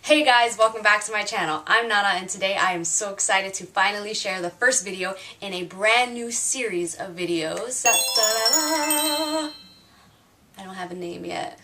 Hey guys, welcome back to my channel. I'm Nana and today I am so excited to finally share the first video in a brand new series of videos. I don't have a name yet.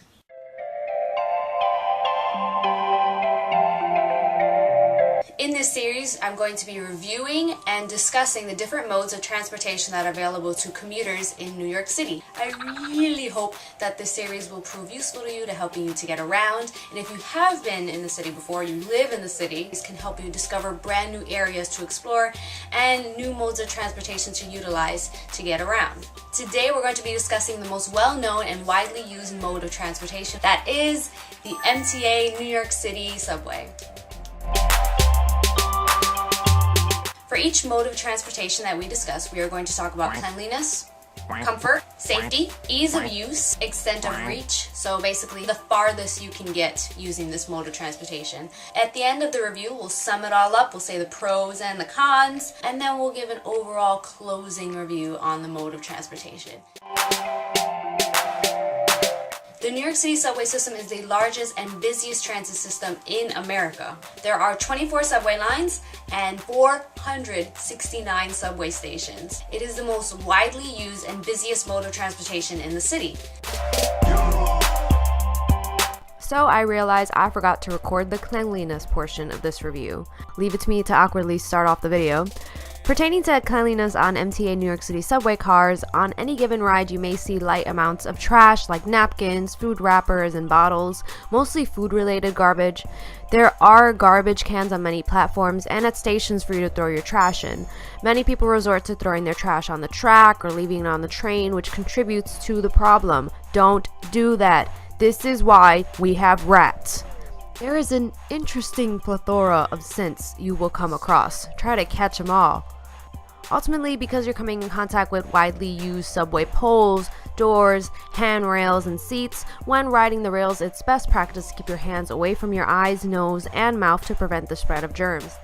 In this series, I'm going to be reviewing and discussing the different modes of transportation that are available to commuters in New York City. I really hope that this series will prove useful to you to helping you to get around. And if you have been in the city before, you live in the city, this can help you discover brand new areas to explore and new modes of transportation to utilize to get around. Today, we're going to be discussing the most well-known and widely used mode of transportation, that is the MTA New York City subway. For each mode of transportation that we discuss, we are going to talk about cleanliness, comfort, safety, ease of use, extent of reach, so basically the farthest you can get using this mode of transportation. At the end of the review, we'll sum it all up, we'll say the pros and the cons, and then we'll give an overall closing review on the mode of transportation. The New York City subway system is the largest and busiest transit system in America. There are 24 subway lines and 469 subway stations. It is the most widely used and busiest mode of transportation in the city. So I realized I forgot to record the cleanliness portion of this review. Leave it to me to awkwardly start off the video. Pertaining to cleanliness on MTA New York City subway cars, on any given ride you may see light amounts of trash like napkins, food wrappers, and bottles, mostly food-related garbage. There are garbage cans on many platforms and at stations for you to throw your trash in. Many people resort to throwing their trash on the track or leaving it on the train, which contributes to the problem. Don't do that. This is why we have rats. There is an interesting plethora of scents you will come across. Try to catch them all. Ultimately, because you're coming in contact with widely used subway poles, doors, handrails, and seats, when riding the rails, it's best practice to keep your hands away from your eyes, nose, and mouth to prevent the spread of germs.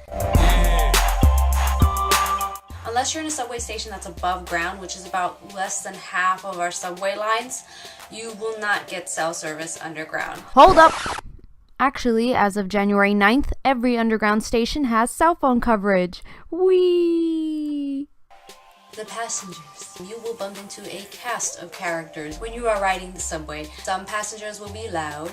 Unless you're in a subway station that's above ground, which is about less than half of our subway lines, you will not get cell service underground. Hold up! Actually, as of January 9th, every underground station has cell phone coverage. Whee! The passengers. You will bump into a cast of characters when you are riding the subway. Some passengers will be loud.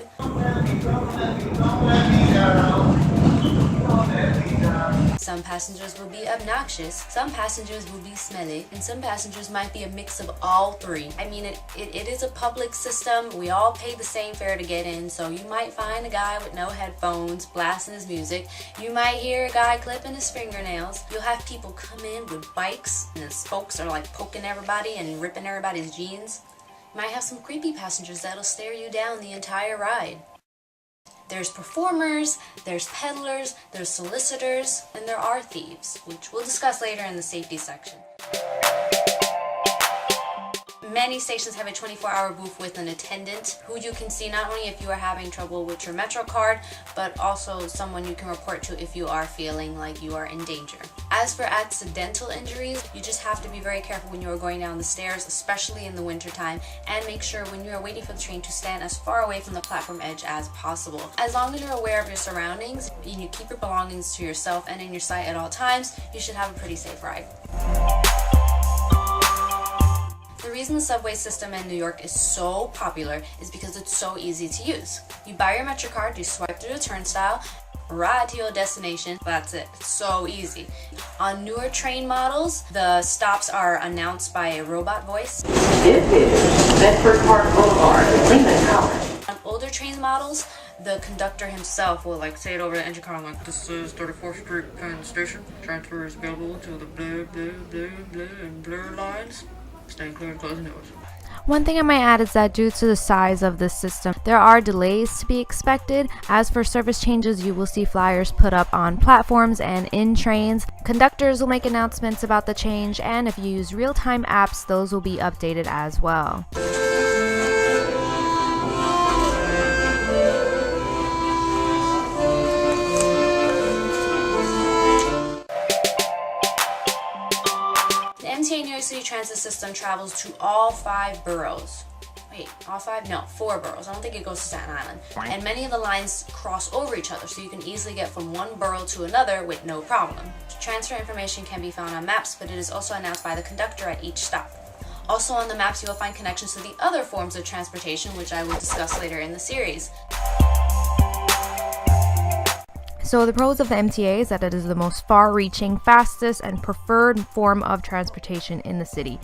Some passengers will be obnoxious, some passengers will be smelly, and some passengers might be a mix of all three. I mean, it is a public system. We all pay the same fare to get in, so you might find a guy with no headphones blasting his music. You might hear a guy clipping his fingernails. You'll have people come in with bikes, and the spokes are like poking everybody and ripping everybody's jeans. You might have some creepy passengers that'll stare you down the entire ride. There's performers, there's peddlers, there's solicitors, and there are thieves, which we'll discuss later in the safety section. Many stations have a 24-hour booth with an attendant who you can see not only if you are having trouble with your Metro card, but also someone you can report to if you are feeling like you are in danger. As for accidental injuries, you just have to be very careful when you are going down the stairs, especially in the wintertime, and make sure when you are waiting for the train to stand as far away from the platform edge as possible. As long as you're aware of your surroundings and you keep your belongings to yourself and in your sight at all times, you should have a pretty safe ride. The reason the subway system in New York is so popular is because it's so easy to use. You buy your Metro card, you swipe through the turnstile, ride to your destination, that's it. It's so easy. On newer train models, the stops are announced by a robot voice. This is Bedford Park Boulevard, Lehman College. On older train models, the conductor himself will say it over the engine car, like, this is 34th Street Penn Station. Transfer is available to the blue, and blue lines. Staying clear and closing doors. One thing I might add is that due to the size of this system, there are delays to be expected. As for service changes, you will see flyers put up on platforms and in trains. Conductors will make announcements about the change, and if you use real-time apps, those will be updated as well. The MTA New York City transit system travels to all 5 boroughs. Wait, all 5? No, 4 boroughs. I don't think it goes to Staten Island. And many of the lines cross over each other, so you can easily get from one borough to another with no problem. Transfer information can be found on maps, but it is also announced by the conductor at each stop. Also on the maps, you will find connections to the other forms of transportation, which I will discuss later in the series. So the pros of the MTA is that it is the most far-reaching, fastest, and preferred form of transportation in the city.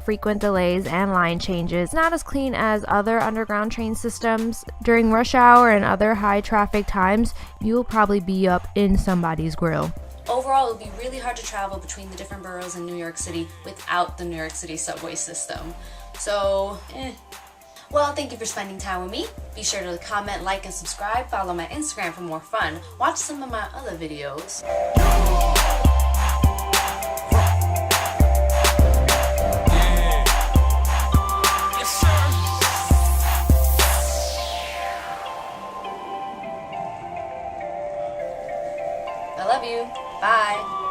Frequent delays and line changes, not as clean as other underground train systems. During rush hour and other high traffic times, you will probably be up in somebody's grill. Overall, it would be really hard to travel between the different boroughs in New York City without the New York City subway system. So, Well, thank you for spending time with me. Be sure to comment, like, and subscribe. Follow my Instagram for more fun. Watch some of my other videos. I love you. Bye.